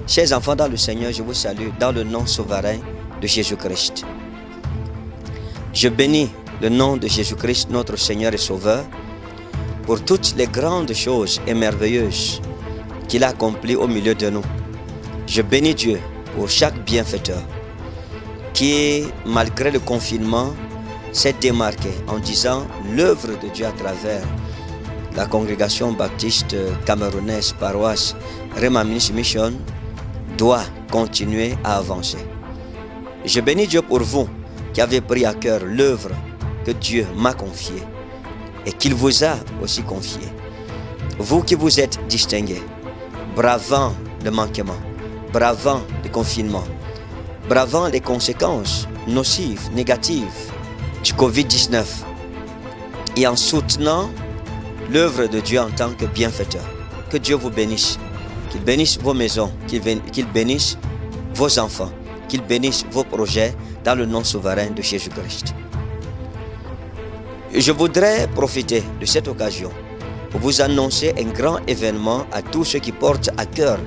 Chers enfants dans le Seigneur, je vous salue dans le nom souverain de Jésus-Christ. Je bénis le nom de Jésus-Christ, notre Seigneur et Sauveur, pour toutes les grandes choses et merveilleuses qu'il a accomplies au milieu de nous. Je bénis Dieu pour chaque bienfaiteur qui, malgré le confinement, s'est démarqué en disant l'œuvre de Dieu à travers la congrégation baptiste camerounaise paroisse Rema Ministry Mission doit continuer à avancer. Je bénis Dieu pour vous qui avez pris à cœur l'œuvre que Dieu m'a confiée et qu'il vous a aussi confiée. Vous qui vous êtes distingués, bravant le manquement, bravant le confinement, bravant les conséquences nocives, négatives du Covid-19 et en soutenant l'œuvre de Dieu en tant que bienfaiteur. Que Dieu vous bénisse, qu'il bénisse vos maisons, qu'il bénisse vos enfants, qu'il bénisse vos projets dans le nom souverain de Jésus-Christ. Je voudrais profiter de cette occasion pour vous annoncer un grand événement à tous ceux qui portent à cœur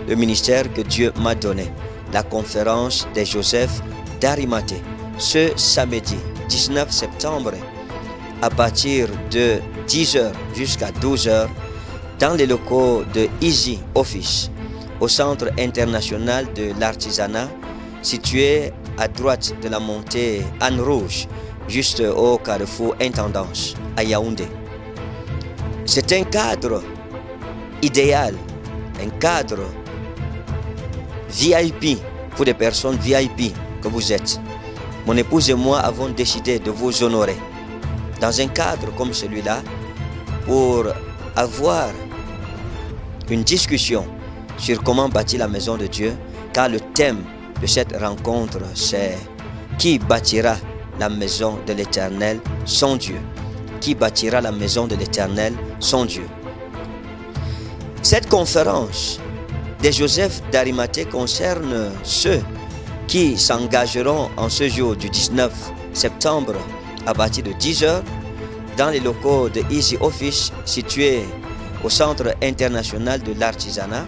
le ministère que Dieu m'a donné, la conférence des Joseph d'Arimathée, ce samedi 19 septembre à partir de 10h jusqu'à 12h dans les locaux de Easy Office au Centre international de l'artisanat situé à droite de la montée Anne Rouge, juste au carrefour Intendance à Yaoundé. C'est un cadre idéal, un cadre VIP pour des personnes VIP que vous êtes. Mon épouse et moi avons décidé de vous honorer dans un cadre comme celui-là pour avoir une discussion sur comment bâtir la maison de Dieu, car le thème de cette rencontre, c'est qui bâtira la maison de l'Éternel, son Dieu. Qui bâtira la maison de l'Éternel, son Dieu. Cette conférence des Joseph d'Arimathée concerne ceux qui s'engageront en ce jour du 19 septembre à partir de 10h dans les locaux de Easy Office situés au Centre international de l'artisanat.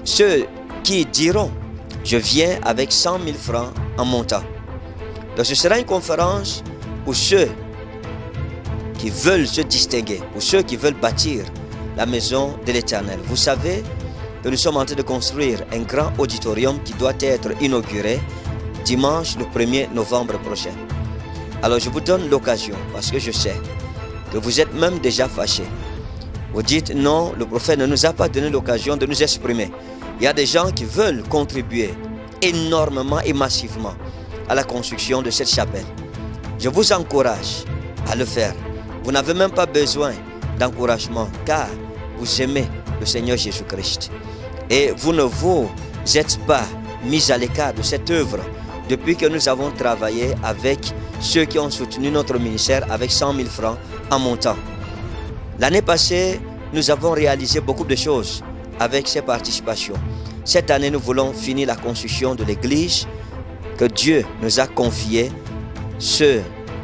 Ceux qui diront « Je viens avec 100 000 francs en montant ». Donc ce sera une conférence pour ceux qui veulent se distinguer, pour ceux qui veulent bâtir la maison de l'Éternel. Vous savez que nous sommes en train de construire un grand auditorium qui doit être inauguré dimanche le 1er novembre prochain. Alors je vous donne l'occasion, parce que je sais que vous êtes même déjà fâchés. Vous dites non, le prophète ne nous a pas donné l'occasion de nous exprimer. Il y a des gens qui veulent contribuer énormément et massivement à la construction de cette chapelle. Je vous encourage à le faire. Vous n'avez même pas besoin d'encouragement car vous aimez le Seigneur Jésus-Christ. Et vous ne vous êtes pas mis à l'écart de cette œuvre depuis que nous avons travaillé avec ceux qui ont soutenu notre ministère avec 100 000 francs en montant. L'année passée, nous avons réalisé beaucoup de choses avec ces participations. Cette année, nous voulons finir la construction de l'église que Dieu nous a confiée ce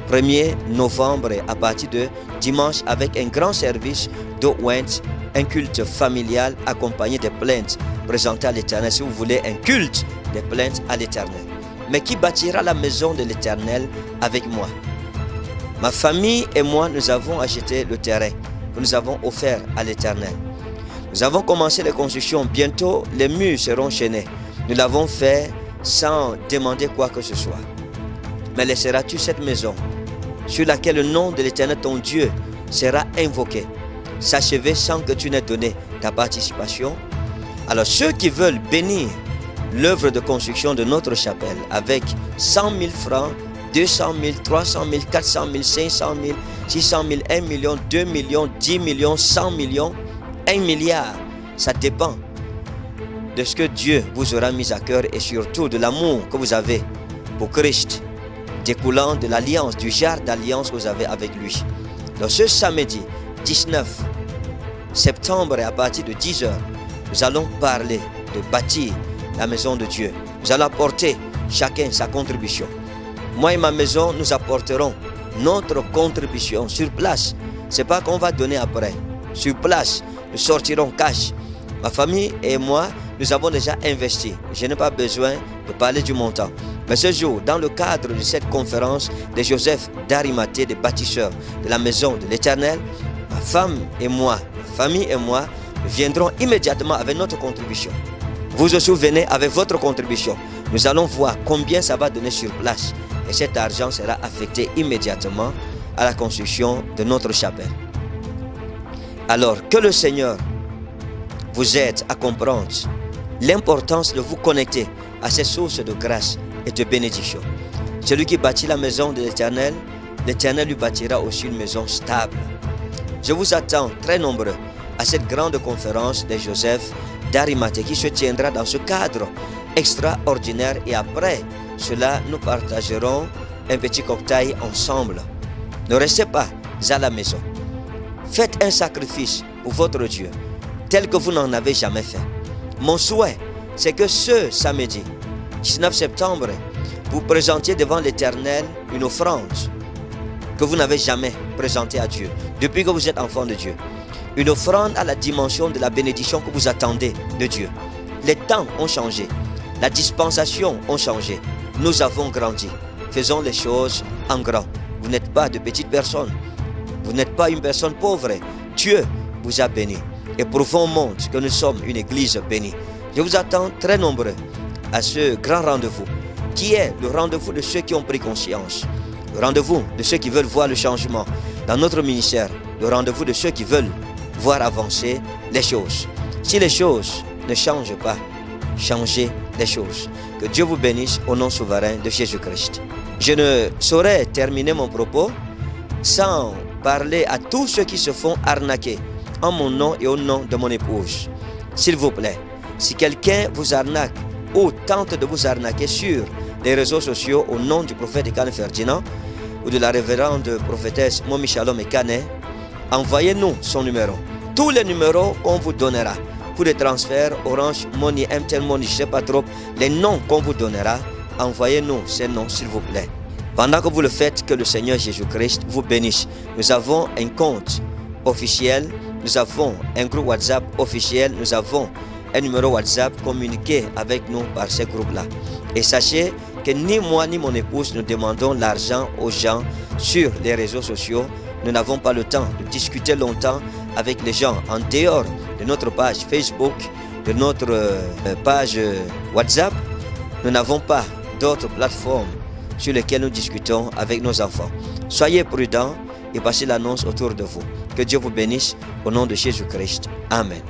1er novembre à partir de dimanche avec un grand service d'Owent, un culte familial accompagné de plaintes présentées à l'Éternel. Si vous voulez, un culte des plaintes à l'Éternel. Mais qui bâtira la maison de l'Éternel avec moi? Ma famille et moi, nous avons acheté le terrain que nous avons offert à l'Éternel. Nous avons commencé les constructions. Bientôt, les murs seront chaînés. Nous l'avons fait sans demander quoi que ce soit. Mais laisseras-tu cette maison sur laquelle le nom de l'Éternel, ton Dieu, sera invoqué, s'achever sans que tu n'aies donné ta participation? Alors ceux qui veulent bénir l'œuvre de construction de notre chapelle avec 100 000 francs, 200 000, 300 000, 400 000, 500 000, 600 000, 1 million, 2 millions, 10 millions, 100 millions, 1 milliard, ça dépend de ce que Dieu vous aura mis à cœur et surtout de l'amour que vous avez pour Christ, découlant de l'alliance, du genre d'alliance que vous avez avec lui. Donc ce samedi 19 septembre à partir de 10h, nous allons parler de bâtir la maison de Dieu. Nous allons apporter chacun sa contribution. Moi et ma maison, nous apporterons notre contribution sur place. Ce n'est pas qu'on va donner après. Sur place, nous sortirons cash. Ma famille et moi, nous avons déjà investi. Je n'ai pas besoin de parler du montant. Mais ce jour, dans le cadre de cette conférence de Joseph d'Arimathée, des bâtisseurs de la maison de l'Éternel, ma femme et moi, ma famille et moi, viendrons immédiatement avec notre contribution. Vous aussi venez avec votre contribution. Nous allons voir combien ça va donner sur place. Et cet argent sera affecté immédiatement à la construction de notre chapelle. Alors que le Seigneur vous aide à comprendre l'importance de vous connecter à ces sources de grâce et de bénédiction. Celui qui bâtit la maison de l'Éternel, l'Éternel lui bâtira aussi une maison stable. Je vous attends très nombreux à cette grande conférence de Joseph d'Arimathée qui se tiendra dans ce cadre extraordinaire et après cela nous partagerons un petit cocktail ensemble. Ne restez pas à la maison. Faites un sacrifice pour votre Dieu tel que vous n'en avez jamais fait. Mon souhait, c'est que ce samedi 19 septembre, vous présentiez devant l'Éternel une offrande que vous n'avez jamais présentée à Dieu depuis que vous êtes enfant de Dieu. Une offrande à la dimension de la bénédiction que vous attendez de Dieu. Les temps ont changé. La dispensation a changé. Nous avons grandi. Faisons les choses en grand. Vous n'êtes pas de petites personnes. Vous n'êtes pas une personne pauvre. Dieu vous a béni. Et prouvons au monde que nous sommes une église bénie. Je vous attends très nombreux à ce grand rendez-vous, qui est le rendez-vous de ceux qui ont pris conscience. Le rendez-vous de ceux qui veulent voir le changement dans notre ministère. Le rendez-vous de ceux qui veulent voir avancer les choses. Si les choses ne changent pas, changez les choses. Que Dieu vous bénisse au nom souverain de Jésus-Christ. Je ne saurais terminer mon propos sans parler à tous ceux qui se font arnaquer en mon nom et au nom de mon épouse. S'il vous plaît, si quelqu'un vous arnaque ou tente de vous arnaquer sur les réseaux sociaux au nom du prophète Ekane Ferdinand ou de la révérende prophétesse Momi Shalom Ekane, envoyez-nous son numéro. Tous les numéros qu'on vous donnera pour les transferts Orange Money, MTN Money, je ne sais pas trop, les noms qu'on vous donnera, envoyez-nous ces noms s'il vous plaît. Pendant que vous le faites, que le Seigneur Jésus-Christ vous bénisse. Nous avons un compte officiel, nous avons un groupe WhatsApp officiel, nous avons un numéro WhatsApp communiqué avec nous par ces groupes-là. Et sachez que ni moi ni mon épouse nous demandons l'argent aux gens sur les réseaux sociaux. Nous n'avons pas le temps de discuter longtemps avec les gens en dehors de notre page Facebook, de notre page WhatsApp. Nous n'avons pas d'autres plateformes sur lesquelles nous discutons avec nos enfants. Soyez prudents et passez l'annonce autour de vous. Que Dieu vous bénisse au nom de Jésus-Christ. Amen.